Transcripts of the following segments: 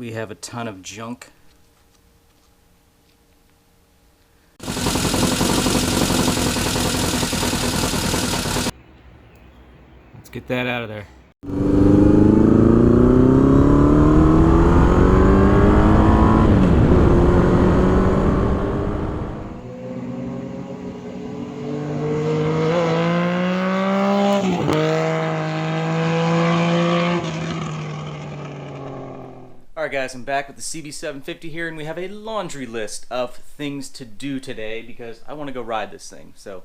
we have a ton of junk. Let's get that out of there. Alright guys, I'm back with the CB750 here, and we have a laundry list of things to do today because I want to go ride this thing. So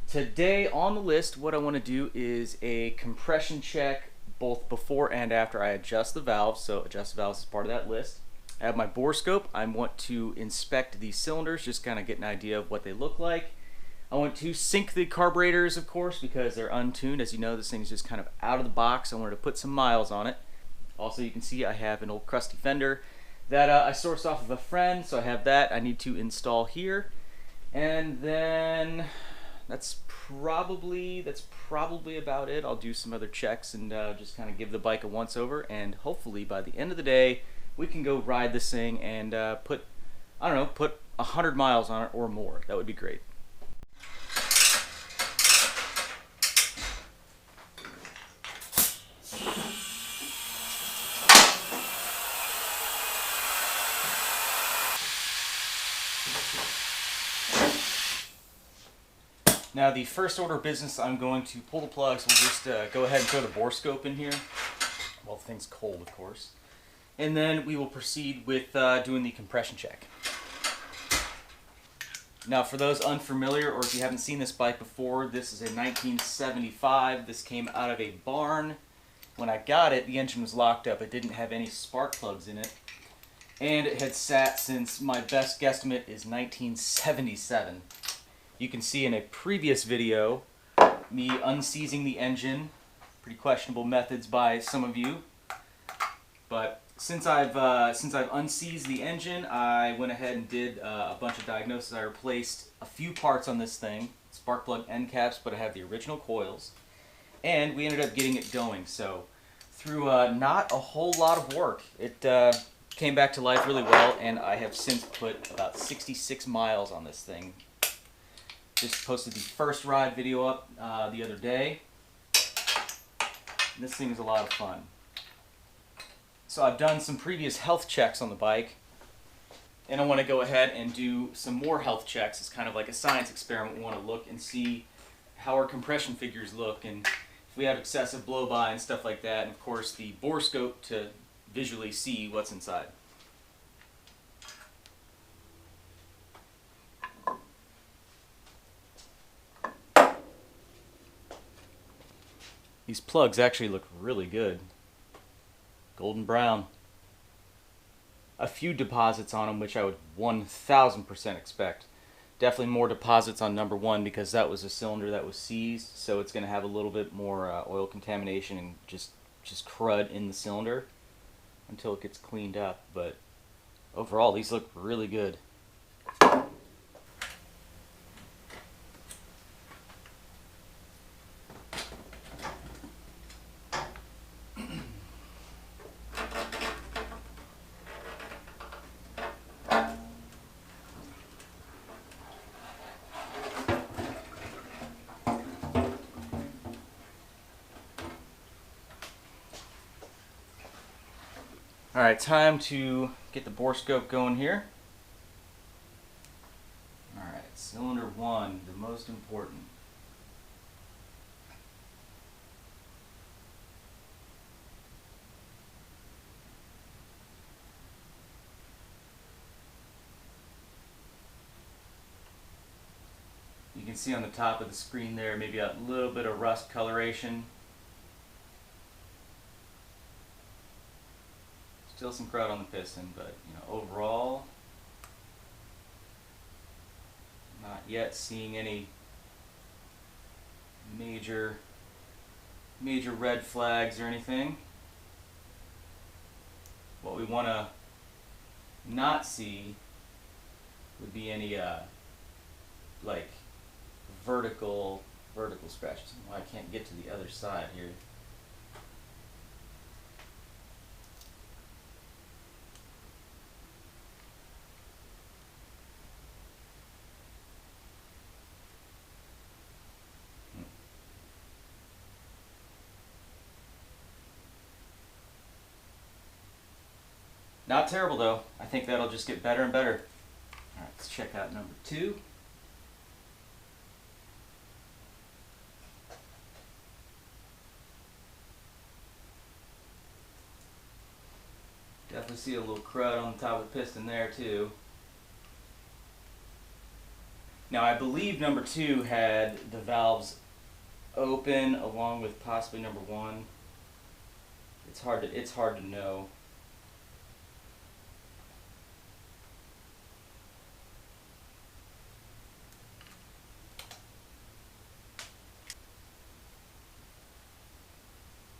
today on the list, what I want to do is a compression check both before and after I adjust the valves. So adjust the valves is part of that list. I have my bore scope. I want to inspect the cylinders, just kind of get an idea of what they look like. I want to sync the carburetors, of course, because they're untuned. As you know, this thing's just kind of out of the box. I wanted to put some miles on it. Also, you can see I have an old crusty fender that I sourced off of a friend, so I have that I need to install here. And then that's probably about it. I'll do some other checks and just kind of give the bike a once over, and hopefully by the end of the day we can go ride this thing and put 100 miles on it or more. That would be great. Now the first order of business, I'm going to pull the plugs. We'll just go ahead and throw the bore scope in here. Well, the thing's cold, of course. And then we will proceed with doing the compression check. Now for those unfamiliar, or if you haven't seen this bike before, this is a 1975. This came out of a barn. When I got it, the engine was locked up. It didn't have any spark plugs in it. And it had sat since, my best guesstimate is 1977. You can see in a previous video me unseizing the engine. Pretty questionable methods by some of you. But since I've unseized the engine, I went ahead and did a bunch of diagnoses. I replaced a few parts on this thing, spark plug end caps, but I have the original coils. And we ended up getting it going. So through not a whole lot of work, it came back to life really well, and I have since put about 66 miles on this thing. Just posted the first ride video up the other day. And this thing is a lot of fun. So I've done some previous health checks on the bike, and I want to go ahead and do some more health checks. It's kind of like a science experiment. We want to look and see how our compression figures look, and if we have excessive blow-by and stuff like that, and of course the bore scope to visually see what's inside. These plugs actually look really good. Golden brown. A few deposits on them, which I would 1000% expect. Definitely more deposits on number one because that was a cylinder that was seized, so it's going to have a little bit more oil contamination and just crud in the cylinder until it gets cleaned up. But overall, these look really good. Alright, time to get the bore scope going here. Alright, cylinder 1, the most important. You can see on the top of the screen there, maybe a little bit of rust coloration. Still some crud on the piston, but overall, not yet seeing any major red flags or anything. What we want to not see would be any like vertical scratches. Well, I can't get to the other side here. Not terrible though. I think that'll just get better and better. Alright, let's check out number 2. Definitely see a little crud on the top of the piston there too. Now I believe number 2 had the valves open along with possibly number 1. It's hard to know.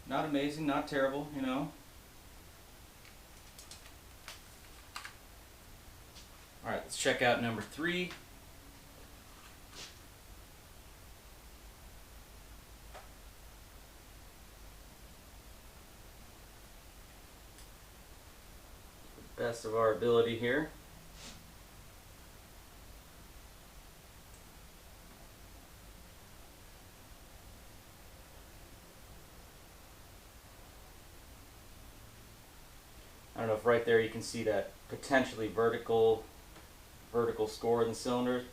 Not amazing, not terrible, you know. Alright, let's check out number 3. Best of our ability here. I don't know if right there you can see that potentially vertical score in the cylinder.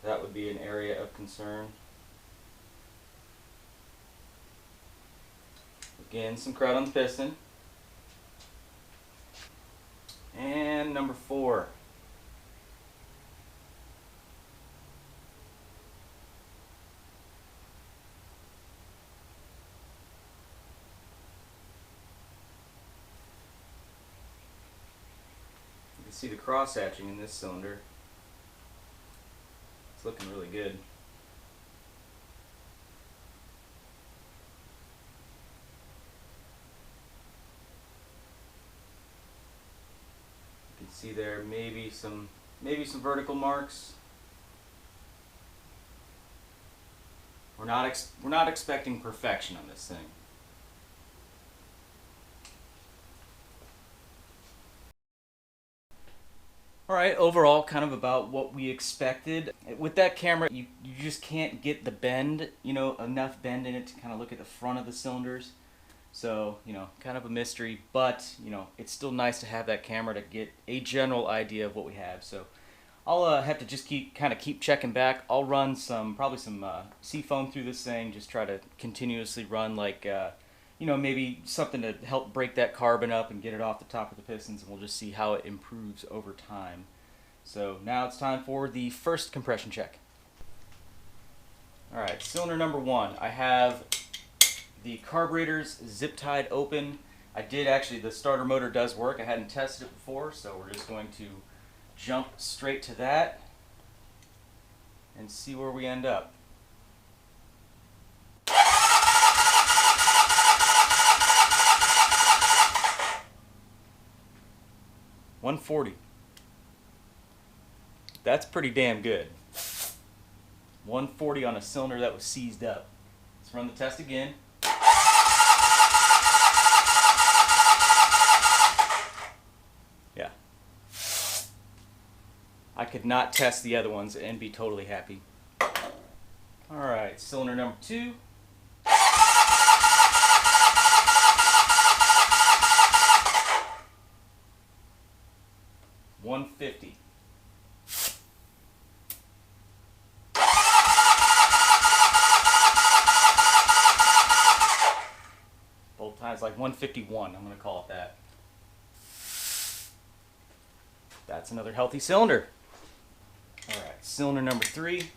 That would be an area of concern. Again, some crud on the piston. And number 4. You can see the cross hatching in this cylinder. It's looking really good. You can see there maybe some vertical marks. We're not expecting perfection on this thing. Alright, overall kind of about what we expected. With that camera, you just can't get the bend, enough bend in it to kind of look at the front of the cylinders. So, kind of a mystery, but, it's still nice to have that camera to get a general idea of what we have. So, I'll have to just keep checking back. I'll run probably some seafoam through this thing, just try to continuously run like, maybe something to help break that carbon up and get it off the top of the pistons, and we'll just see how it improves over time. So now it's time for the first compression check. Alright, cylinder number 1. I have the carburetors zip tied open. The starter motor does work. I hadn't tested it before, so we're just going to jump straight to that and see where we end up. $140. That's pretty damn good. $140 on a cylinder that was seized up. Let's run the test again. Yeah. I could not test the other ones and be totally happy. Alright, cylinder number 2. $150. Both times like 151, I'm going to call it that. That's another healthy cylinder. Alright, cylinder number 3.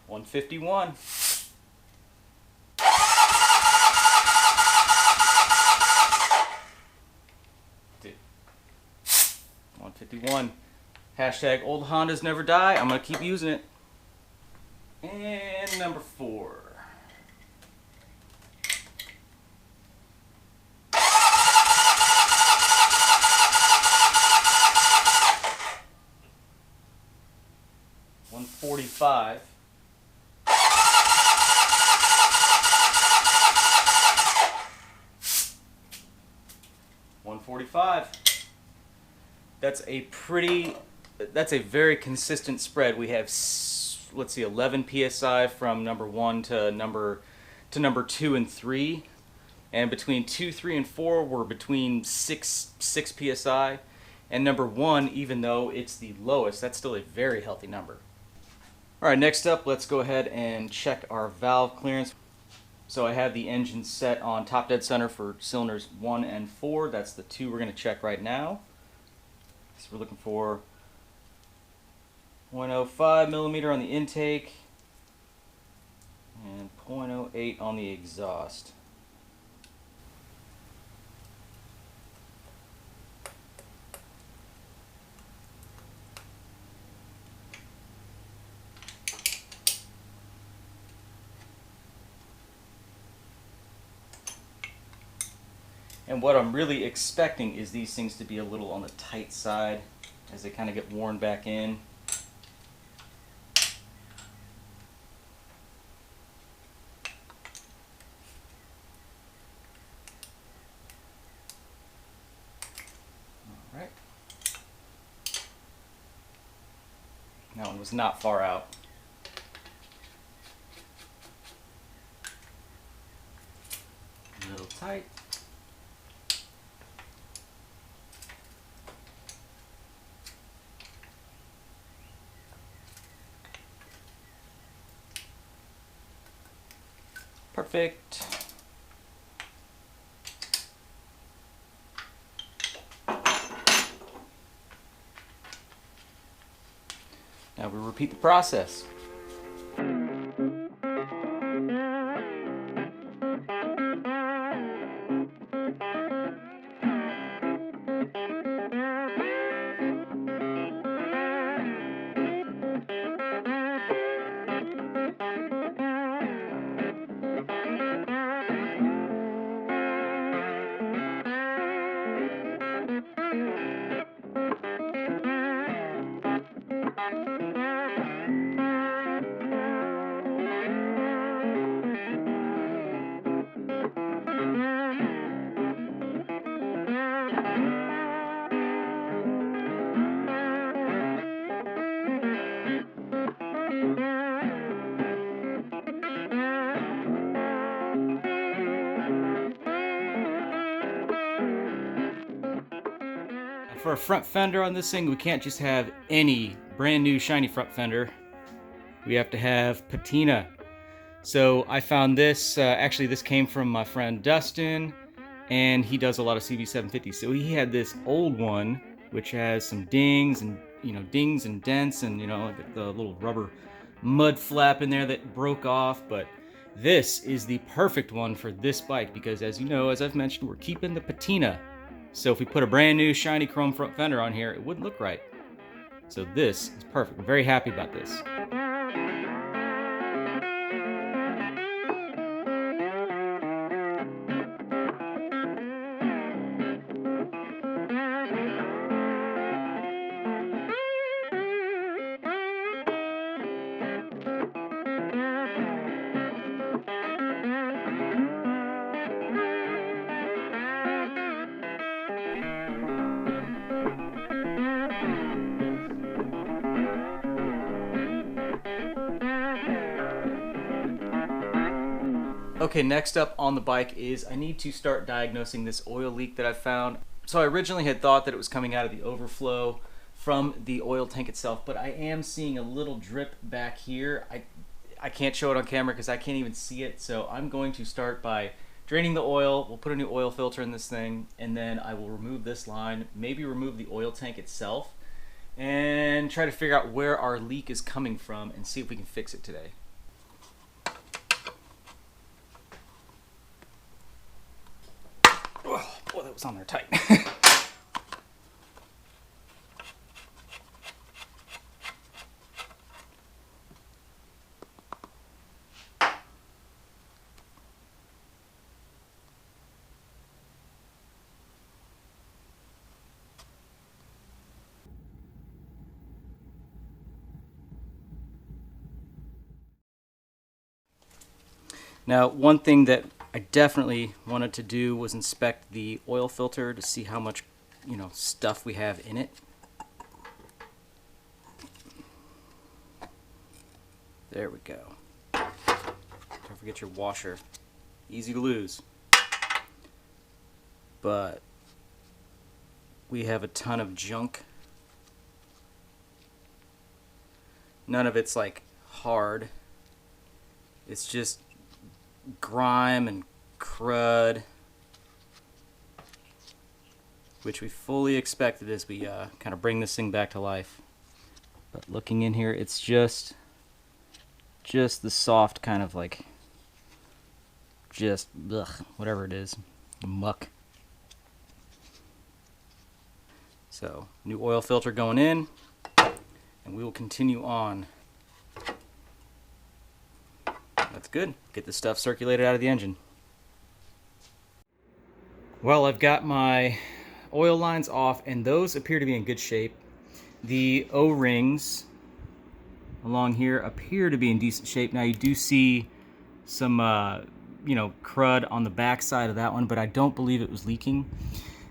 $151. $151. Hashtag old Hondas never die. I'm going to keep using it. And number 4. $145. $145. That's a very consistent spread. We have let's see, 11 psi from number 1 to number 2 and 3, and between 2, 3, and 4 were between 6 psi, and number 1, even though it's the lowest, that's still a very healthy number. All right, next up, let's go ahead and check our valve clearance. So I have the engine set on top dead center for cylinders 1 and 4. That's the 2 we're going to check right now. So we're looking for 0.05 millimeter on the intake and 0.08 on the exhaust. And what I'm really expecting is these things to be a little on the tight side as they kind of get worn back in. All right. That one was not far out. A little tight. Perfect. Now we repeat the process. For a front fender on this thing, we can't just have any brand new shiny front fender. We have to have patina. So I found this, actually this came from my friend Dustin, and he does a lot of CB750. So he had this old one, which has some dings and, dings and dents and, like the little rubber mud flap in there that broke off. But this is the perfect one for this bike because, as you know, as I've mentioned, we're keeping the patina. So if we put a brand new shiny chrome front fender on here, it wouldn't look right. So this is perfect. I'm very happy about this. Okay, next up on the bike is I need to start diagnosing this oil leak that I found. So I originally had thought that it was coming out of the overflow from the oil tank itself, but I am seeing a little drip back here. I can't show it on camera because I can't even see it, so I'm going to start by draining the oil. We'll put a new oil filter in this thing, and then I will remove this line, maybe remove the oil tank itself, and try to figure out where our leak is coming from and see if we can fix it today. Oh, boy, that was on there tight. Now, one thing that I definitely wanted to do was inspect the oil filter to see how much, stuff we have in it. There we go. Don't forget your washer. Easy to lose. But we have a ton of junk. None of it's like hard. It's just grime and crud, which we fully expected as we kind of bring this thing back to life. But looking in here, it's just the soft kind of like, just ugh, whatever it is, muck. So, new oil filter going in, and we will continue on. That's good. Get the stuff circulated out of the engine. Well, I've got my oil lines off, and those appear to be in good shape. The O-rings along here appear to be in decent shape. Now you do see some, crud on the back side of that one, but I don't believe it was leaking.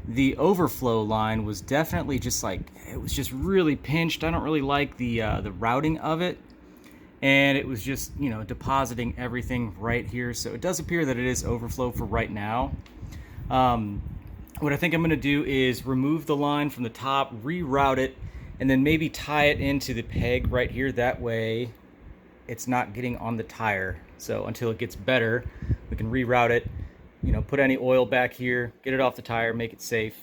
The overflow line was definitely just like, it was just really pinched. I don't really like the routing of it. And it was just, depositing everything right here. So it does appear that it is overflow for right now. What I think I'm going to do is remove the line from the top, reroute it, and then maybe tie it into the peg right here. That way it's not getting on the tire. So until it gets better, we can reroute it, put any oil back here, get it off the tire, make it safe,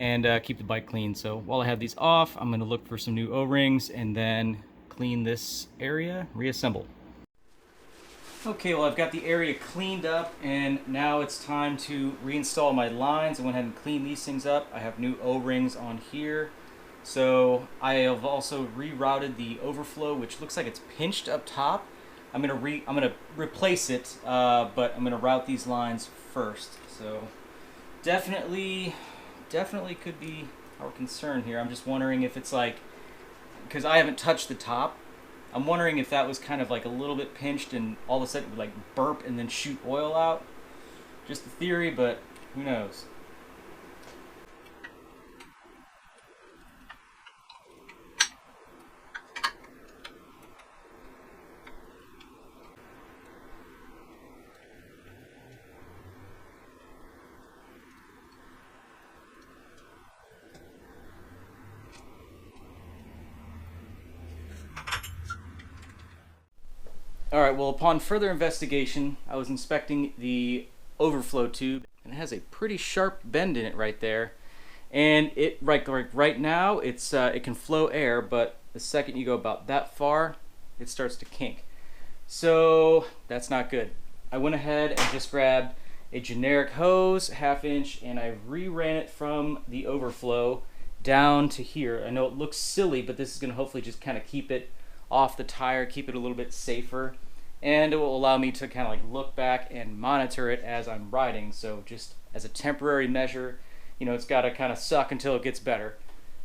and keep the bike clean. So while I have these off, I'm going to look for some new O-rings and then clean this area, reassemble. Okay, well, I've got the area cleaned up, and now it's time to reinstall my lines. I went ahead and cleaned these things up. I have new O-rings on here. So I have also rerouted the overflow, which looks like it's pinched up top. I'm gonna replace it, but I'm gonna route these lines first. So definitely could be our concern here. I'm just wondering if it's like, because I haven't touched the top, I'm wondering if that was kind of like a little bit pinched and all of a sudden it would like burp and then shoot oil out. Just a theory, but who knows. Alright, well, upon further investigation, I was inspecting the overflow tube, and it has a pretty sharp bend in it right there. And it right now, it can flow air, but the second you go about that far, it starts to kink. So that's not good. I went ahead and just grabbed a generic hose, 1/2 inch, and I re-ran it from the overflow down to here. I know it looks silly, but this is going to hopefully just kind of keep it off the tire, keep it a little bit safer, and it will allow me to kind of like look back and monitor it as I'm riding. So just as a temporary measure, it's got to kind of suck until it gets better.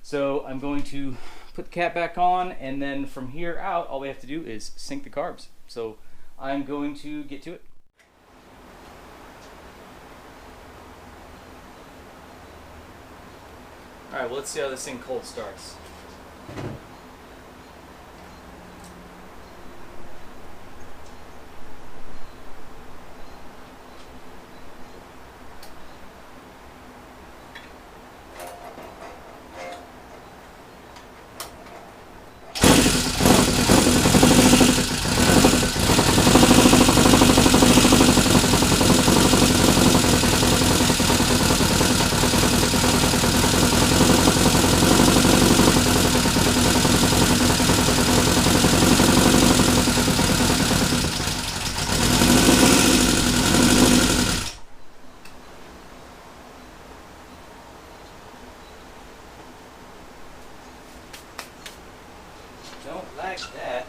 So I'm going to put the cap back on, and then from here out, all we have to do is sink the carbs. So I'm going to get to it. All right, well, let's see how this thing cold starts. Don't like that.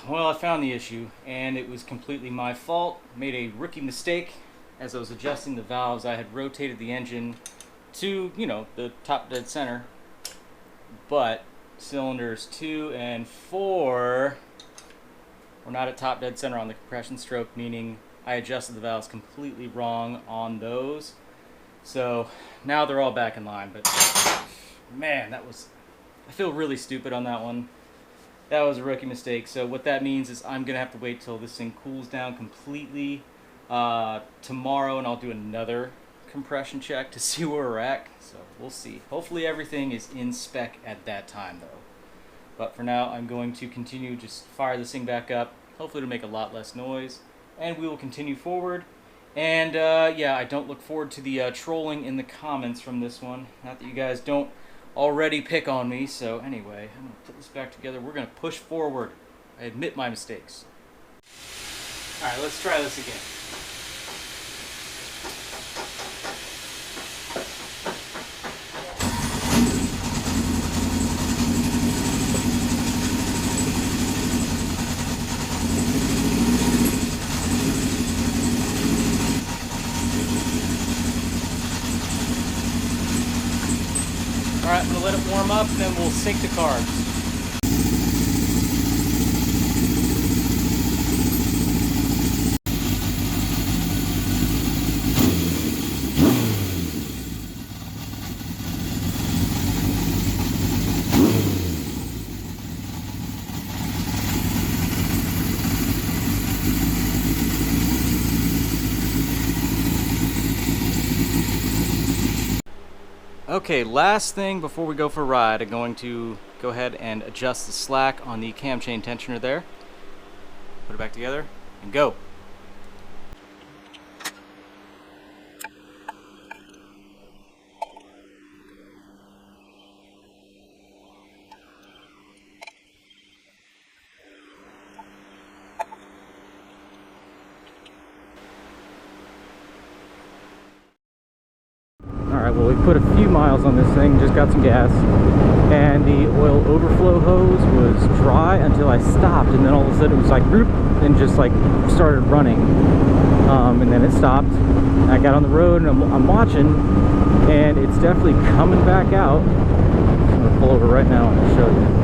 Well, I found the issue, and it was completely my fault. Made a rookie mistake. As I was adjusting the valves, I had rotated the engine to, the top dead center, but cylinders 2 and 4 we're not at top dead center on the compression stroke, meaning I adjusted the valves completely wrong on those. So now they're all back in line, but man, I feel really stupid on that one. That was a rookie mistake. So what that means is I'm gonna have to wait till this thing cools down completely tomorrow, and I'll do another compression check to see where we're at. So we'll see. Hopefully everything is in spec at that time though. But for now, I'm going to continue, just fire this thing back up. Hopefully it'll make a lot less noise, and we will continue forward. And yeah, I don't look forward to the trolling in the comments from this one. Not that you guys don't already pick on me. So anyway, I'm going to put this back together. We're going to push forward. I admit my mistakes. All right, let's try this again. Alright, I'm going to let it warm up and then we'll sync the carbs. Okay, last thing before we go for a ride, I'm going to go ahead and adjust the slack on the cam chain tensioner there. Put it back together and go. Alright, well, we put a few miles on this thing, just got some gas, and the oil overflow hose was dry until I stopped, and then all of a sudden it was like, whoop, and just like started running, and then it stopped. I got on the road and I'm watching, and it's definitely coming back out. I'm going to pull over right now and I'll show you.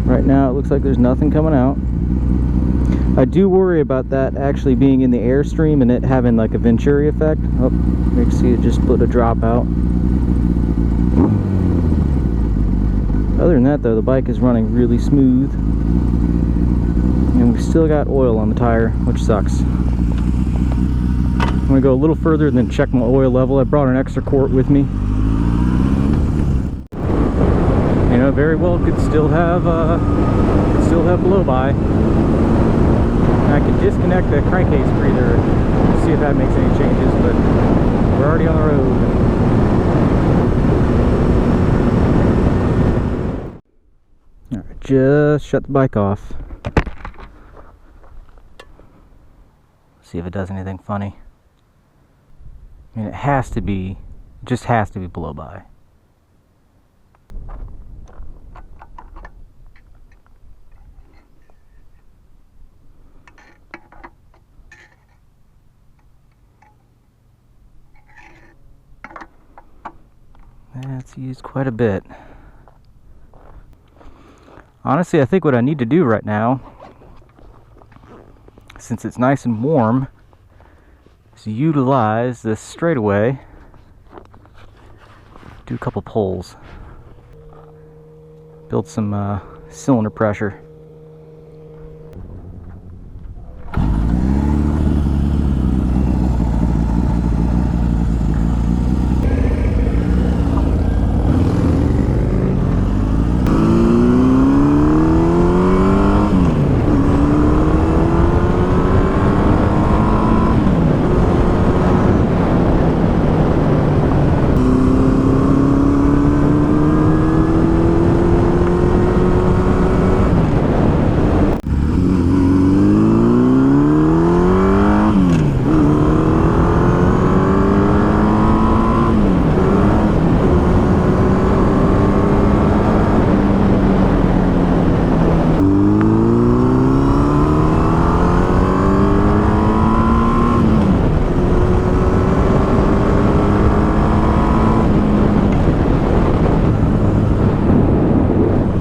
Right now it looks like there's nothing coming out. I do worry about that actually being in the airstream and it having like a Venturi effect. Oh, you can see it just put a drop out. Other than that though, the bike is running really smooth. And we still got oil on the tire, which sucks. I'm going to go a little further and then check my oil level. I brought an extra quart with me. You know, very well could still have blow by. I could disconnect the crankcase breather and see if that makes any changes, but we're already on the road. Alright, just shut the bike off. See if it does anything funny. I mean, it just has to be blow by. That's used quite a bit. Honestly, I think what I need to do right now, since it's nice and warm, is utilize this straightaway. Do a couple pulls. Build some cylinder pressure.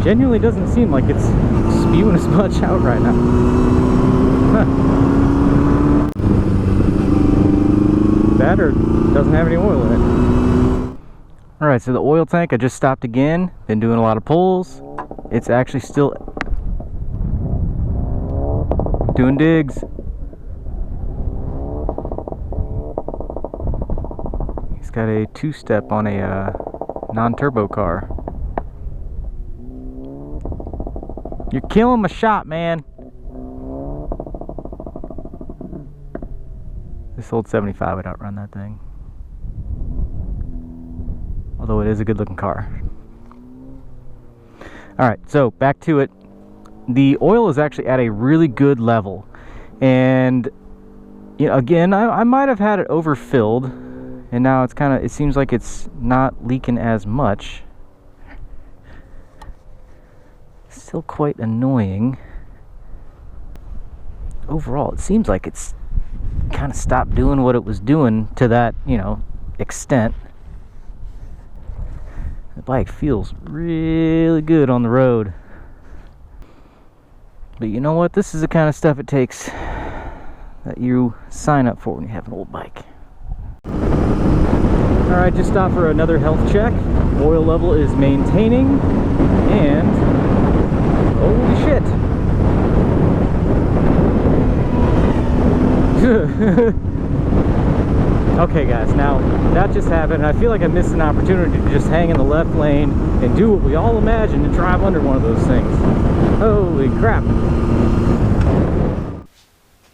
Genuinely doesn't seem like it's spewing as much out right now. Huh. That or doesn't have any oil in it. Alright, so the oil tank I just stopped again. Been doing a lot of pulls. It's actually still doing digs. He's got a two-step on a non-turbo car. You're killing my shot, man. This old 75 would outrun that thing. Although it is a good looking car. Alright, so back to it. The oil is actually at a really good level. And you know, again, I might have had it overfilled. And now it's kind of, it seems like it's not leaking as much. Still quite annoying. Overall, it seems like it's kind of stopped doing what it was doing to that, you know, extent. The bike feels really good on the road. But you know what? This is the kind of stuff it takes that you sign up for when you have an old bike. Alright, just stopped for another health check. Oil level is maintaining, and holy shit! Okay guys, now that just happened, and I feel like I missed an opportunity to just hang in the left lane and do what we all imagine, to drive under one of those things. Holy crap!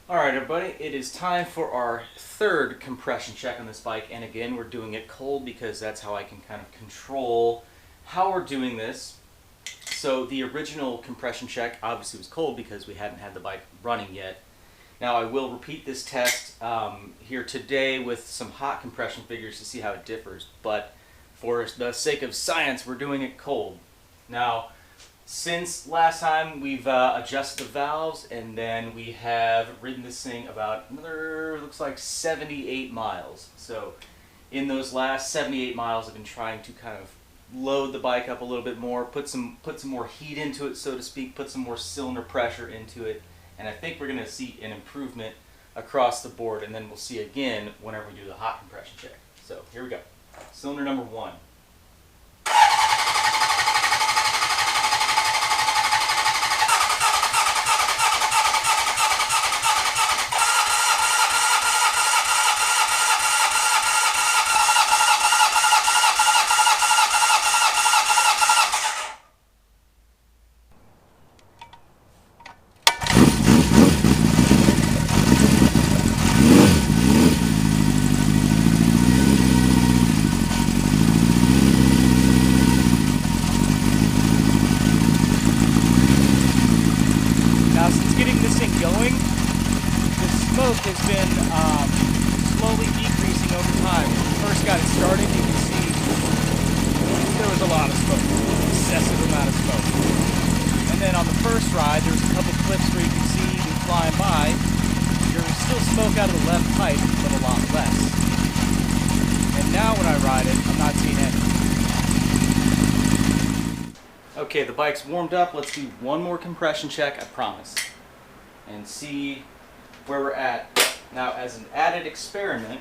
Alright everybody, it is time for our third compression check on this bike, and again we're doing it cold because that's how I can kind of control how we're doing this. So the original compression check obviously was cold because we hadn't had the bike running yet. Now I will repeat this test here today with some hot compression figures to see how it differs, but for the sake of science we're doing it cold. Now since last time we've adjusted the valves, and then we have ridden this thing about another, looks like 78 miles. So in those last 78 miles I've been trying to kind of load the bike up a little bit more, put some more heat into it, so to speak, put some more cylinder pressure into it, and I think we're going to see an improvement across the board, and then we'll see again whenever we do the hot compression check. So here we go. Cylinder number 1. Smoke has been slowly decreasing over time. When we first got it started, you can see there was a lot of smoke, excessive amount of smoke. And then on the first ride, there was a couple clips where you can see me flying by. There was still smoke out of the left pipe, but a lot less. And now when I ride it, I'm not seeing any. Okay, the bike's warmed up. Let's do one more compression check, I promise, and see where we're at. Now, as an added experiment,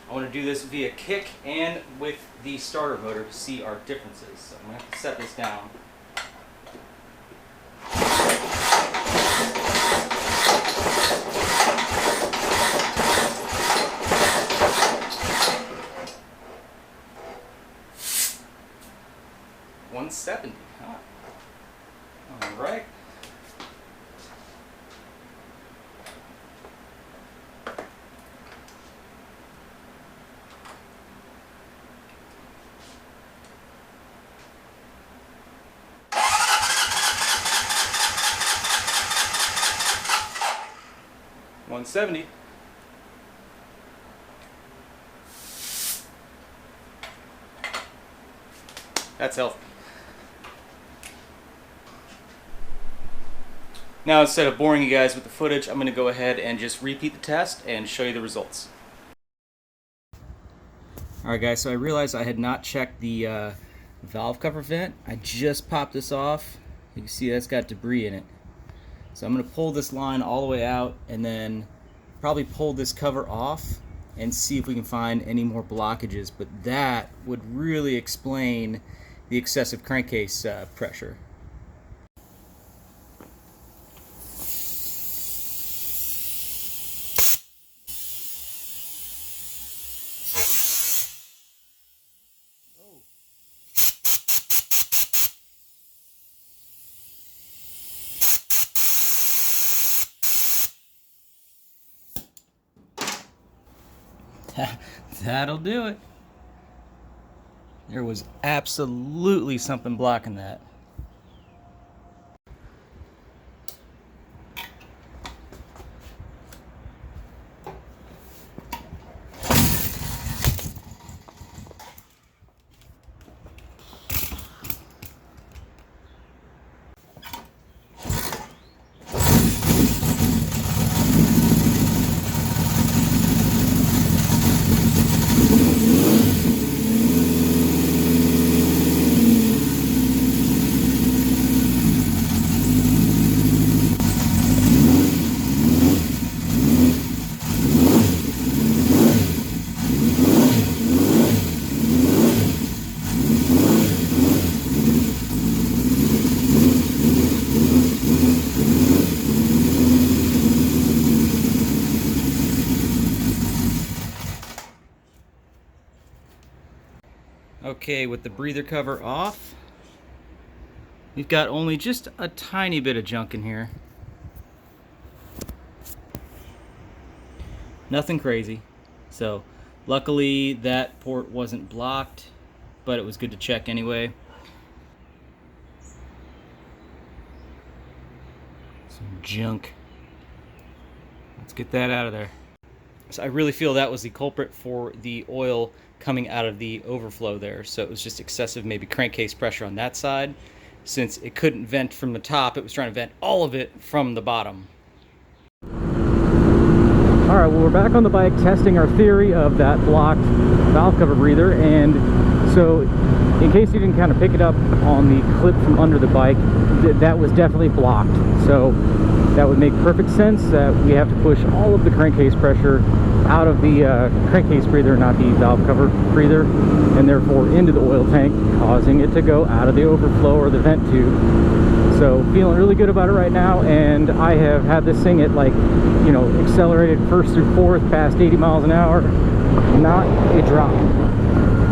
I want to do this via kick and with the starter motor to see our differences. So I'm going to have to set this down. $170, huh? All right. $170. That's healthy. Now, instead of boring you guys with the footage, I'm going to go ahead and just repeat the test and show you the results. Alright guys, so I realized I had not checked the valve cover vent. I just popped this off. You can see that's got debris in it. So I'm going to pull this line all the way out and then probably pull this cover off and see if we can find any more blockages. But that would really explain the excessive crankcase pressure. That'll do it. There was absolutely something blocking that. Okay, with the breather cover off, we've got only just a tiny bit of junk in here. Nothing crazy. So luckily that port wasn't blocked, but it was good to check anyway. Some junk. Let's get that out of there. So I really feel that was the culprit for the oil coming out of the overflow there. So it was just excessive maybe crankcase pressure on that side. Since it couldn't vent from the top, it was trying to vent all of it from the bottom. Alright, well, we're back on the bike testing our theory of that blocked valve cover breather. And so in case you didn't kind of pick it up on the clip from under the bike, that was definitely blocked. So that would make perfect sense that we have to push all of the crankcase pressure out of the crankcase breather, not the valve cover breather, and therefore into the oil tank, causing it to go out of the overflow or the vent tube. So feeling really good about it right now, and I have had this thing at, like, you know, accelerated first through fourth past 80 miles an hour, not a drop,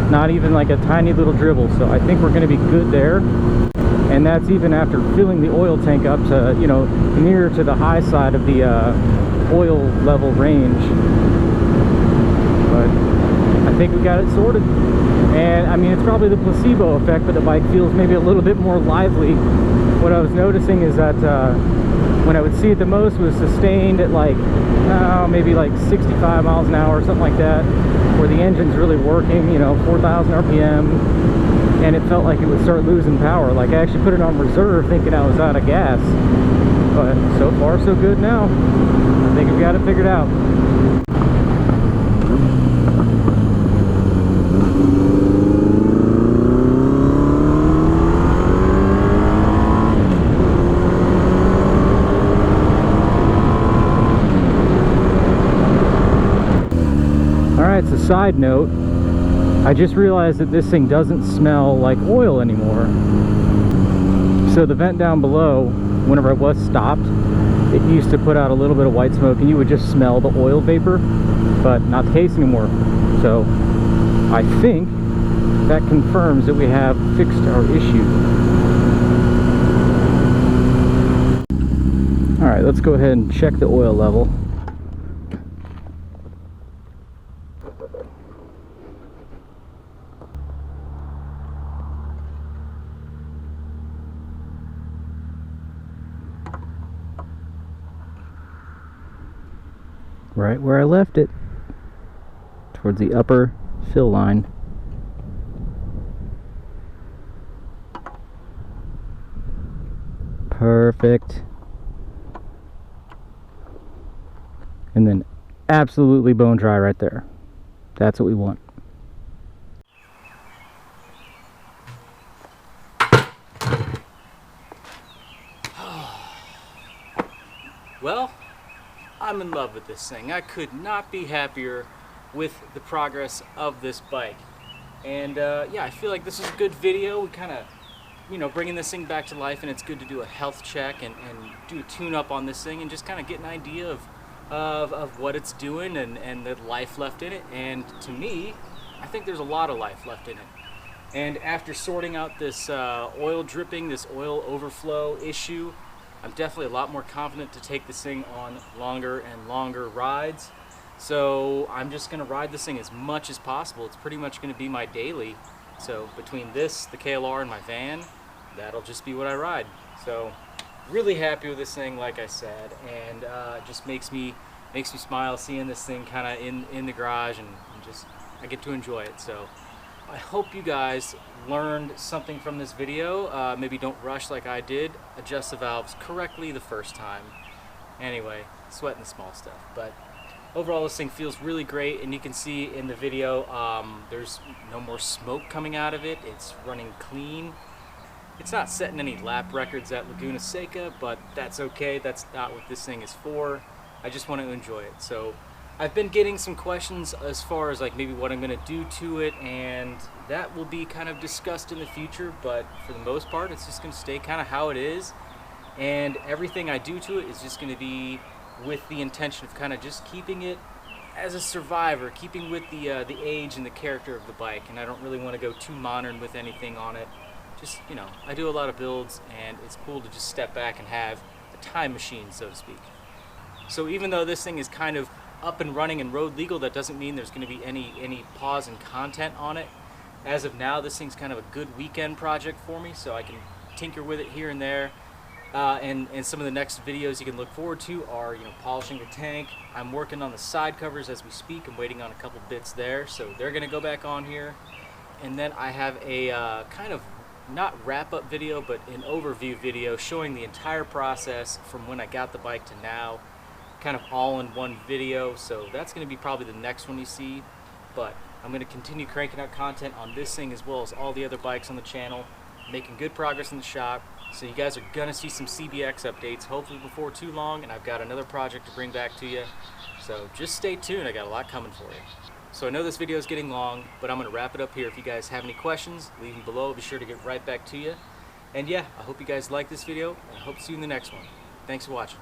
not even like a tiny little dribble. So I think we're going to be good there. And that's even after filling the oil tank up to, you know, near to the high side of the oil level range. But I think we got it sorted. And I mean, it's probably the placebo effect, but the bike feels maybe a little bit more lively. What I was noticing is that when I would see it the most was sustained at like, maybe like 65 miles an hour or something like that, where the engine's really working, you know, 4,000 RPM. And it felt like it would start losing power. Like I actually put it on reserve thinking I was out of gas. But so far so good now. I think we've got it figured out. Alright, so side note, I just realized that this thing doesn't smell like oil anymore. So the vent down below, whenever I was stopped, it used to put out a little bit of white smoke and you would just smell the oil vapor, but not the case anymore. So I think that confirms that we have fixed our issue. Alright, let's go ahead and check the oil level. Right where I left it, towards the upper fill line. Perfect. And then absolutely bone dry right there. That's what we want. Well, I'm in love with this thing. I could not be happier with the progress of this bike. And yeah, I feel like this is a good video. We kind of, bringing this thing back to life, and it's good to do a health check and do a tune-up on this thing and just kind of get an idea of what it's doing and the life left in it. And to me, I think there's a lot of life left in it. And after sorting out this oil dripping, this oil overflow issue, I'm definitely a lot more confident to take this thing on longer and longer rides. So I'm just going to ride this thing as much as possible. It's pretty much going to be my daily. So between this, the KLR, and my van, that'll just be what I ride. So really happy with this thing, like I said, and just makes me smile seeing this thing kind of in the garage, and just I get to enjoy it. So I hope you guys learned something from this video. Maybe don't rush like I did. Adjust the valves correctly the first time. Anyway, sweating the small stuff. But overall, this thing feels really great, and you can see in the video there's no more smoke coming out of it. It's running clean. It's not setting any lap records at Laguna Seca, but that's okay. That's not what this thing is for. I just want to enjoy it. So I've been getting some questions as far as like maybe what I'm going to do to it, and that will be kind of discussed in the future, but for the most part it's just going to stay kind of how it is, and everything I do to it is just going to be with the intention of kind of just keeping it as a survivor, keeping with the age and the character of the bike, and I don't really want to go too modern with anything on it. Just, I do a lot of builds, and it's cool to just step back and have a time machine, so to speak. So even though this thing is kind of up and running and road legal, that doesn't mean there's going to be any pause in content on it. As of now, this thing's kind of a good weekend project for me, so I can tinker with it here and there. And some of the next videos you can look forward to are, polishing the tank. I'm working on the side covers as we speak. I'm waiting on a couple bits there, so they're going to go back on here. And then I have a kind of not wrap-up video, but an overview video showing the entire process from when I got the bike to now, kind of all in one video. So that's going to be probably the next one you see, but I'm going to continue cranking out content on this thing as well as all the other bikes on the channel, making good progress in the shop. So you guys are going to see some CBX updates hopefully before too long, and I've got another project to bring back to you, so just stay tuned. I got a lot coming for you. So I know this video is getting long, but I'm going to wrap it up here. If you guys have any questions, leave them below. I'll be sure to get right back to you. And yeah, I hope you guys like this video, and I hope to see you in the next one. Thanks for watching.